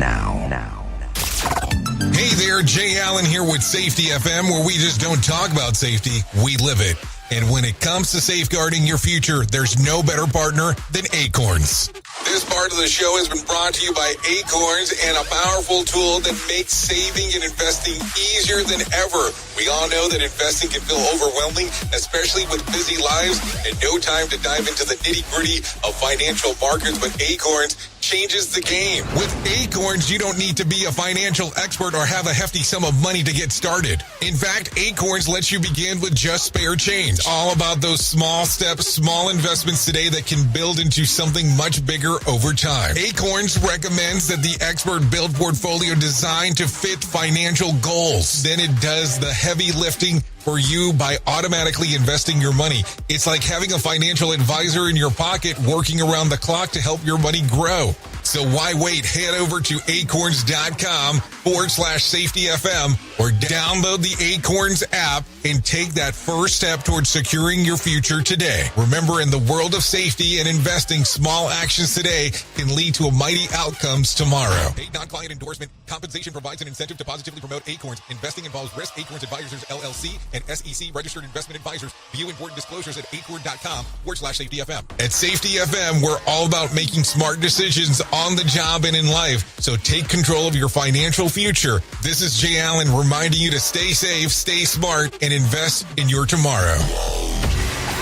Speaker 5: Hey there, Jay Allen here with Safety FM, where we just don't talk about safety, we live it. And when it comes to safeguarding your future, there's no better partner than Acorns. This part of the show has been brought to you by Acorns and a powerful tool that makes saving and investing easier than ever. We all know that investing can feel overwhelming, especially with busy lives and no time to dive into the nitty-gritty of financial markets, but Acorns changes the game. With Acorns, you don't need to be a financial expert or have a hefty sum of money to get started. In fact, Acorns lets you begin with just spare change. All about those small steps, small investments today that can build into something much bigger over time. Acorns recommends that the expert build portfolio designed to fit financial goals. Then it does the heavy lifting for you by automatically investing your money. It's like having a financial advisor in your pocket working around the clock to help your money grow. So why wait? Head over to acorns.com/safetyfm or download the Acorns app and take that first step towards securing your future today. Remember, in the world of safety and investing, small actions today can lead to a mighty outcomes tomorrow. Paid non-client endorsement. Compensation provides an incentive to positively promote Acorns. Investing involves risk. Acorns Advisors, LLC, and SEC registered investment advisors. View important disclosures at acorn.com/safetyfm. At Safety FM, we're all about making smart decisions on the job and in life. So take control of your financial future. This is Jay Allen reminding you to stay safe, stay smart, and invest in your tomorrow.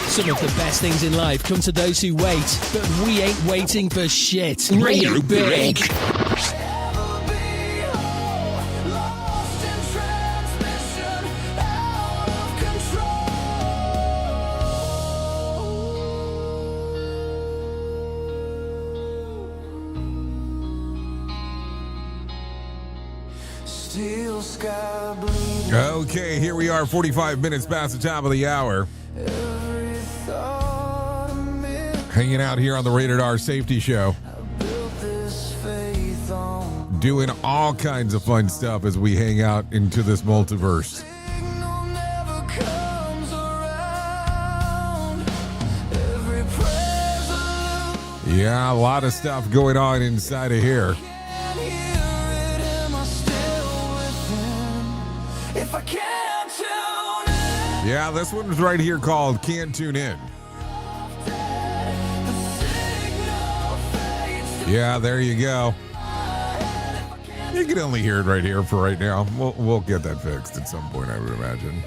Speaker 14: Some of the best things in life come to those who wait, but we ain't waiting for shit. Radio Big.
Speaker 5: Okay, here we are, 45 minutes past the top of the hour. Hanging out here on the Rated R Safety Show. Doing all kinds of fun stuff as we hang out into this multiverse. Yeah, a lot of stuff going on inside of here. Yeah, this one was right here called Can't Tune In. Yeah, there you go. You can only hear it right here for right now. We'll get that fixed at some point, I would imagine.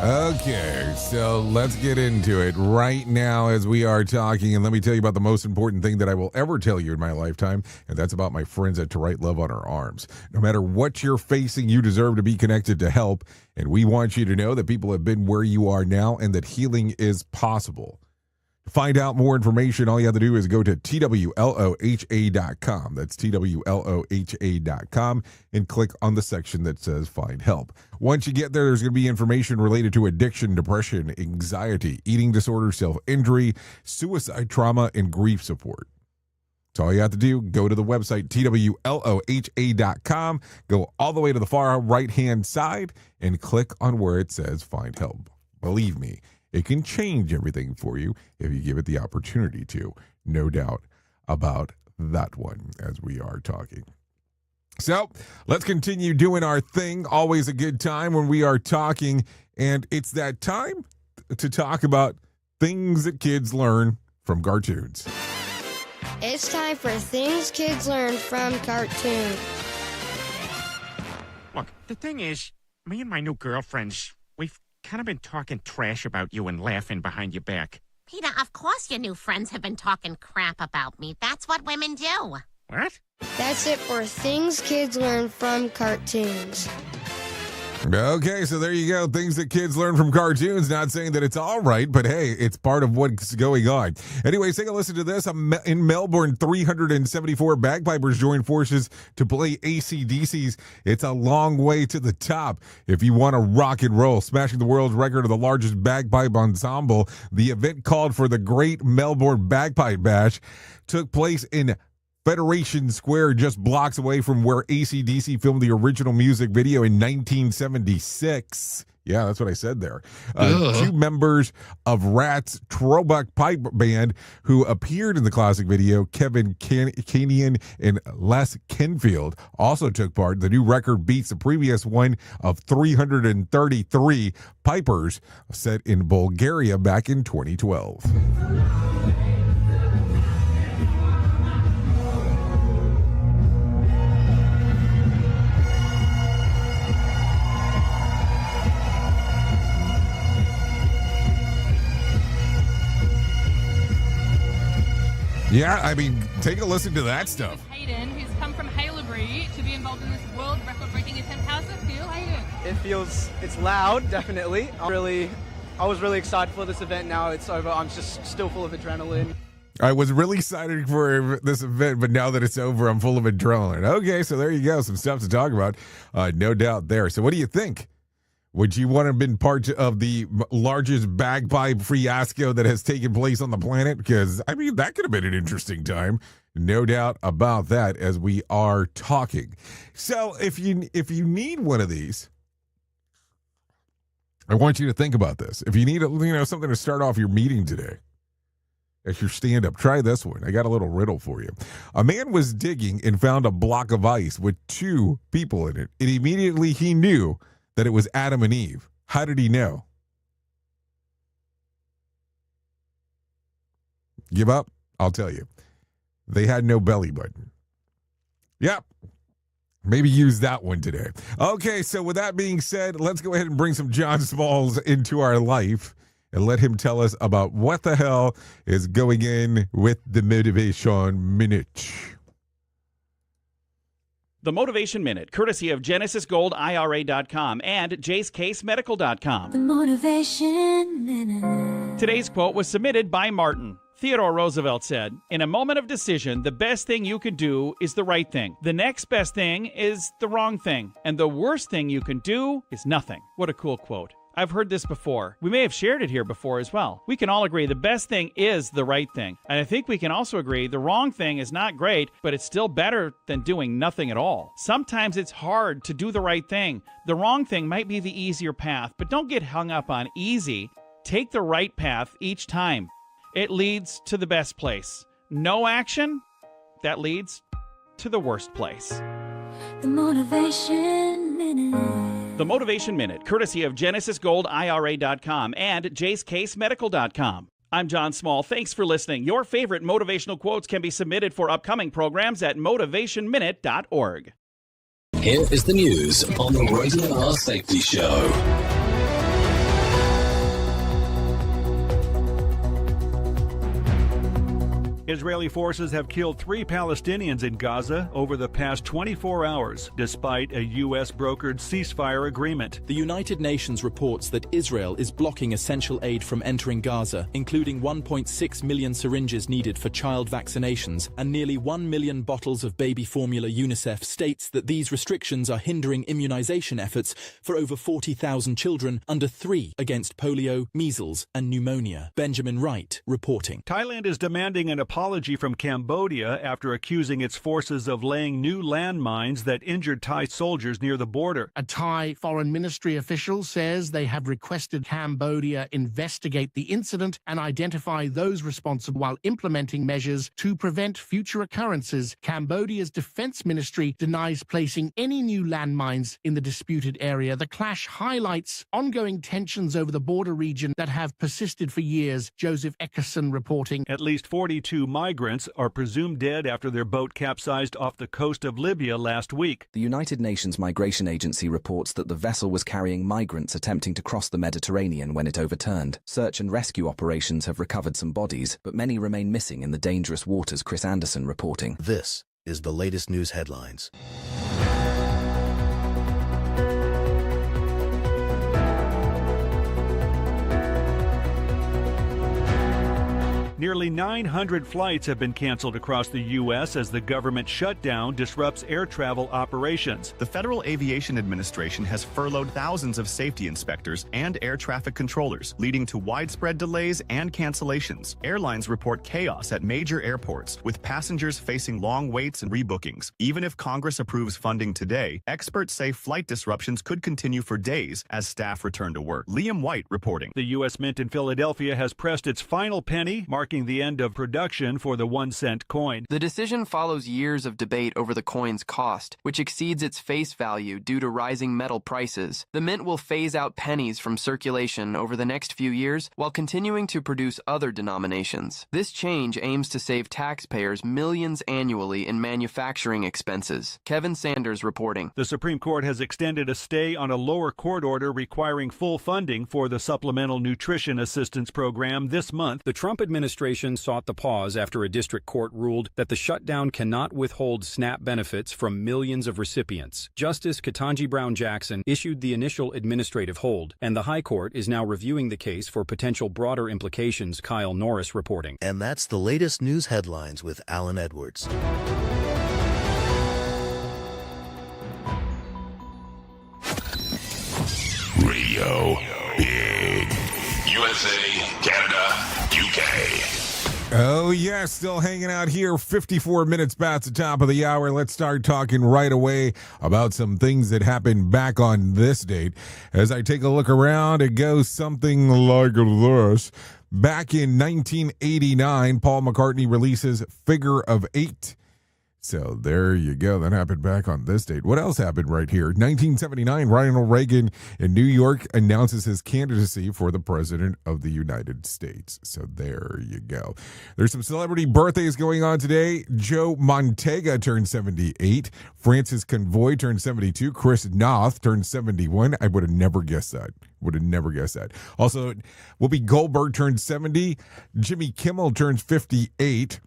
Speaker 5: Okay, so let's get into it right now as we are talking. And let me tell you about the most important thing that I will ever tell you in my lifetime, and that's about my friends at To Write Love on Our Arms. No matter what you're facing, you deserve to be connected to help. And we want you to know that people have been where you are now and that healing is possible. To find out more information, all you have to do is go to TWLOHA.com. That's TWLOHA.com and click on the section that says Find Help. Once you get there, there's going to be information related to addiction, depression, anxiety, eating disorder, self-injury, suicide, trauma, and grief support. So all you have to do, go to the website, TWLOHA.com, go all the way to the far right-hand side, and click on where it says Find Help. Believe me, it can change everything for you if you give it the opportunity to. No doubt about that one as we are talking. So let's continue doing our thing. Always a good time when we are talking. And it's that time to talk about things that kids learn from cartoons.
Speaker 4: It's time for things kids learn from cartoons.
Speaker 22: Look, the thing is, me and my new girlfriends, we've kind of been talking trash about you and laughing behind your back.
Speaker 23: Peter, of course your new friends have been talking crap about me. That's what women do.
Speaker 22: What?
Speaker 4: That's it for things kids learn from cartoons.
Speaker 5: Okay, so there you go. Things that kids learn from cartoons. Not saying that it's all right, but hey, it's part of what's going on. Anyways, take a listen to this. In Melbourne, 374 bagpipers joined forces to play AC/DC's It's a Long Way to the Top. If you want to rock and roll, smashing the world's record of the largest bagpipe ensemble, the event called for the Great Melbourne Bagpipe Bash took place in Federation Square, just blocks away from where AC/DC filmed the original music video in 1976. Yeah, that's what I said there. Two members of Rat's Trobuck Pipe Band who appeared in the classic video, Kevin Kanian and Les Kenfield, also took part. The new record beats the previous one of 333 pipers set in Bulgaria back in 2012. Yeah, I mean, take a listen to that stuff.
Speaker 24: Hayden, who's come from Haileybury to be involved in this world record-breaking attempt. How's it feel? How you doing?
Speaker 25: It's loud, definitely. I was really excited for this event. Now it's over. I'm just still full of adrenaline.
Speaker 5: I was really excited for this event, but now that it's over, I'm full of adrenaline. Okay, so there you go. Some stuff to talk about. No doubt there. So what do you think? Would you want to have been part of the largest bagpipe fiasco that has taken place on the planet? Because, I mean, that could have been an interesting time. No doubt about that as we are talking. So if you need one of these, I want you to think about this. If you need something to start off your meeting today, as your stand-up, try this one. I got a little riddle for you. A man was digging and found a block of ice with 2 people in it. And immediately he knew that it was Adam and Eve. How did he know? Give up? I'll tell you. They had no belly button. Yep. Maybe use that one today. Okay, so with that being said, let's go ahead and bring some John Smalls into our life and let him tell us about what the hell is going in with the Motivation Minute.
Speaker 3: The Motivation Minute, courtesy of GenesisGoldIRA.com and JaceCaseMedical.com.
Speaker 6: The Motivation Minute.
Speaker 3: Today's quote was submitted by Martin. Theodore Roosevelt said, "In a moment of decision, the best thing you can do is the right thing. The next best thing is the wrong thing. And the worst thing you can do is nothing." What a cool quote. I've heard this before. We may have shared it here before as well. We can all agree the best thing is the right thing. And I think we can also agree the wrong thing is not great, but it's still better than doing nothing at all. Sometimes it's hard to do the right thing. The wrong thing might be the easier path, but don't get hung up on easy. Take the right path each time. It leads to the best place. No action, that leads to the worst place.
Speaker 6: The Motivation Minute.
Speaker 3: The Motivation Minute, courtesy of GenesisGoldIRA.com and JaceCaseMedical.com. I'm John Small. Thanks for listening. Your favorite motivational quotes can be submitted for upcoming programs at motivationminute.org.
Speaker 17: Here is the news on the Radio R Safety Show.
Speaker 7: Israeli forces have killed 3 Palestinians in Gaza over the past 24 hours, despite a U.S.-brokered ceasefire agreement.
Speaker 10: The United Nations reports that Israel is blocking essential aid from entering Gaza, including 1.6 million syringes needed for child vaccinations and nearly 1 million bottles of baby formula. UNICEF states that these restrictions are hindering immunization efforts for over 40,000 children under 3 against polio, measles, and pneumonia. Benjamin Wright reporting.
Speaker 7: Thailand is demanding an apology from Cambodia after accusing its forces of laying new landmines that injured Thai soldiers near the border.
Speaker 11: A Thai foreign ministry official says they have requested Cambodia investigate the incident and identify those responsible while implementing measures to prevent future occurrences. Cambodia's defense ministry denies placing any new landmines in the disputed area. The clash highlights ongoing tensions over the border region that have persisted for years. Joseph Eckerson reporting.
Speaker 7: At least 42 migrants are presumed dead after their boat capsized off the coast of Libya last week.
Speaker 26: The United Nations Migration Agency reports that the vessel was carrying migrants attempting to cross the Mediterranean when it overturned. Search and rescue operations have recovered some bodies, but many remain missing in the dangerous waters. Chris Anderson reporting.
Speaker 27: This is the latest news headlines.
Speaker 7: Nearly 900 flights have been canceled across the U.S. as the government shutdown disrupts air travel operations.
Speaker 28: The Federal Aviation Administration has furloughed thousands of safety inspectors and air traffic controllers, leading to widespread delays and cancellations. Airlines report chaos at major airports, with passengers facing long waits and rebookings. Even if Congress approves funding today, experts say flight disruptions could continue for days as staff return to work. Liam White reporting.
Speaker 7: The U.S. Mint in Philadelphia has pressed its final penny, marking the end of production for the 1-cent coin.
Speaker 29: The decision follows years of debate over the coin's cost, which exceeds its face value due to rising metal prices. The mint will phase out pennies from circulation over the next few years while continuing to produce other denominations. This change aims to save taxpayers millions annually in manufacturing expenses. Kevin Sanders reporting.
Speaker 7: The Supreme Court has extended a stay on a lower court order requiring full funding for the Supplemental Nutrition Assistance Program this month.
Speaker 30: The Trump administration sought the pause after a district court ruled that the shutdown cannot withhold SNAP benefits from millions of recipients. Justice Ketanji Brown Jackson issued the initial administrative hold, and the High Court is now reviewing the case for potential broader implications. Kyle Norris reporting.
Speaker 27: And that's the latest news headlines with Alan Edwards.
Speaker 13: Radio Radio Big.
Speaker 1: USA, Canada, UK.
Speaker 5: Oh, yeah, still hanging out here. 54 minutes past the top of the hour. Let's start talking right away about some things that happened back on this date. As I take a look around, it goes something like this. Back in 1989, Paul McCartney releases Figure of Eight. So there you go. That happened back on this date. What else happened right here? 1979, Ronald Reagan in New York announces his candidacy for the president of the United States. So there you go. There's some celebrity birthdays going on today. Joe Montega turned 78. Francis Convoy turned 72. Chris Noth turned 71. I would have never guessed that. Also, Whoopi Goldberg turned 70. Jimmy Kimmel turns 58.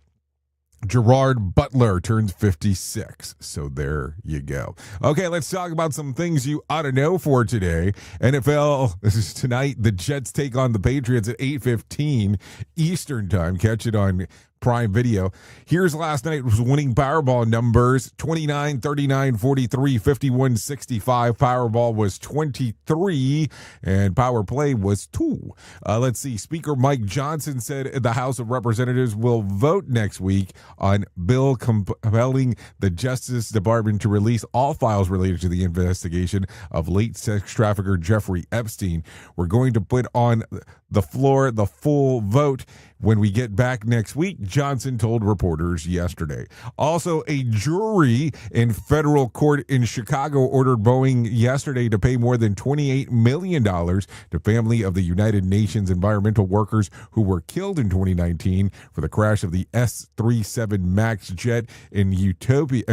Speaker 5: Gerard Butler turns 56. So there you go. Okay, let's talk about some things you ought to know for today. NFL, this is tonight. The Jets take on the Patriots at 8:15 Eastern time. Catch it on Prime Video. Here's last night's winning Powerball numbers: 29, 39, 43, 51, 65. Powerball was 23, and Power Play was 2. Let's see. Speaker Mike Johnson said the House of Representatives will vote next week on bill compelling the Justice Department to release all files related to the investigation of late sex trafficker Jeffrey Epstein. We're going to put on the floor the full vote when we get back next week, Johnson told reporters yesterday. Also, a jury in federal court in Chicago ordered Boeing yesterday to pay more than $28 million to family of the United Nations environmental workers who were killed in 2019 for the crash of the S-37 MAX jet in Ethiopia.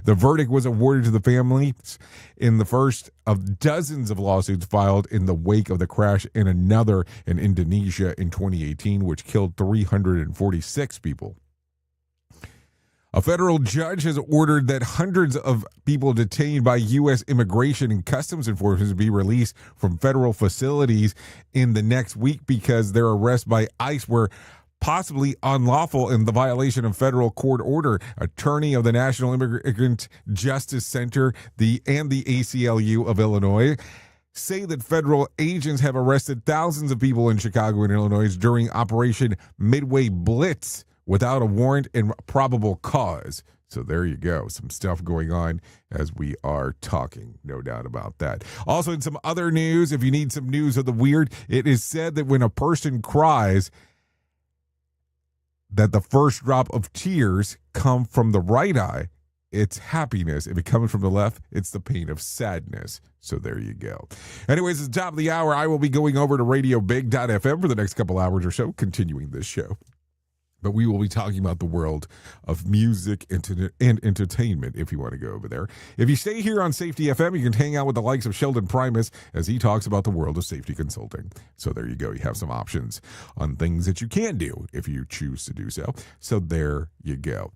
Speaker 5: The verdict was awarded to the families in the first of dozens of lawsuits filed in the wake of the crash in another in Indonesia in 2018, which killed 346 people. A federal judge has ordered that hundreds of people detained by U.S. Immigration and Customs Enforcement be released from federal facilities in the next week because their arrests by ICE were possibly unlawful in the violation of federal court order. Attorney of the National Immigrant Justice Center and the ACLU of Illinois say that federal agents have arrested thousands of people in Chicago and Illinois during Operation Midway Blitz without a warrant and probable cause. So there you go. Some stuff going on as we are talking. No doubt about that. Also, in some other news, if you need some news of the weird, it is said that when a person cries, that the first drop of tears come from the right eye, it's happiness. If it comes from the left, it's the pain of sadness. So there you go. Anyways, at the top of the hour, I will be going over to radiobig.fm for the next couple hours or so, continuing this show. But we will be talking about the world of music and entertainment if you want to go over there. If you stay here on Safety FM, you can hang out with the likes of Sheldon Primus as he talks about the world of safety consulting. So there you go. You have some options on things that you can do if you choose to do so. So there you go.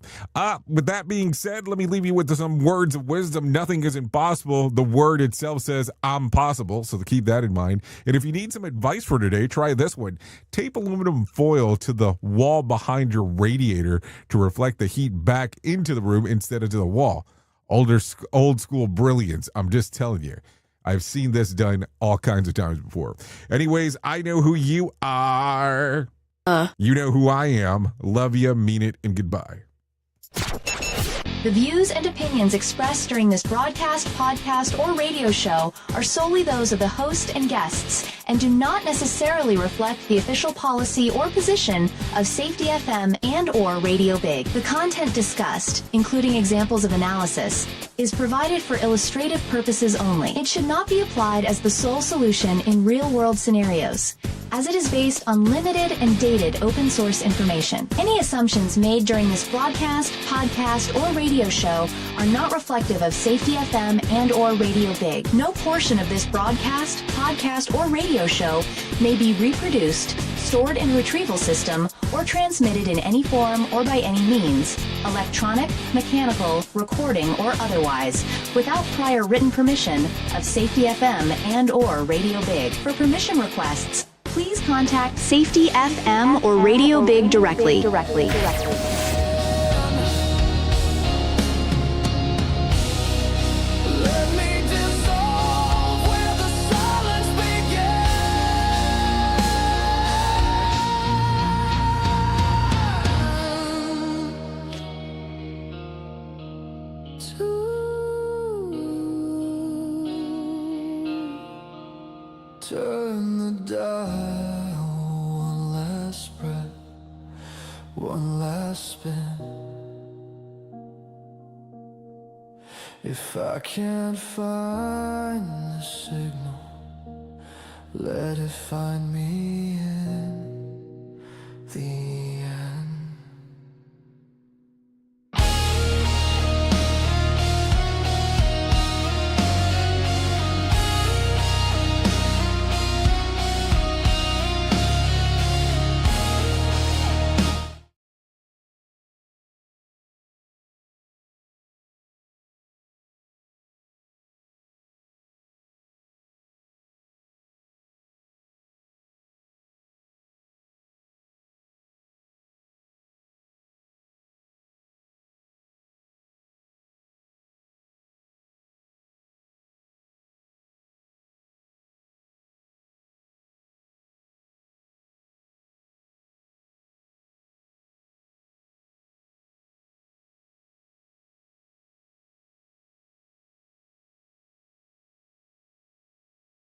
Speaker 5: With that being said, let me leave you with some words of wisdom. Nothing is impossible. The word itself says I'm possible. So keep that in mind. And if you need some advice for today, try this one. Tape aluminum foil to the wall behind your radiator to reflect the heat back into the room instead of to the wall. Old school brilliance. I'm just telling you. I've seen this done all kinds of times before. Anyways, I know who you are. You know who I am. Love you, mean it, and goodbye.
Speaker 8: The views and opinions expressed during this broadcast, podcast, or radio show are solely those of the host and guests and do not necessarily reflect the official policy or position of Safety FM and or Radio Big. The content discussed, including examples of analysis, is provided for illustrative purposes only. It should not be applied as the sole solution in real-world scenarios, as it is based on limited and dated open source information. Any assumptions made during this broadcast, podcast, or radio show are not reflective of Safety FM and or Radio Big. No portion of this broadcast, podcast, or radio show may be reproduced, stored in a retrieval system, or transmitted in any form or by any means, electronic, mechanical, recording, or otherwise, without prior written permission of Safety FM and or Radio Big. For permission requests, please contact Safety FM or Radio Big directly.
Speaker 6: Let me dissolve
Speaker 2: Turn the dial, one last breath, one last spin. If I can't find the signal, let it find me in the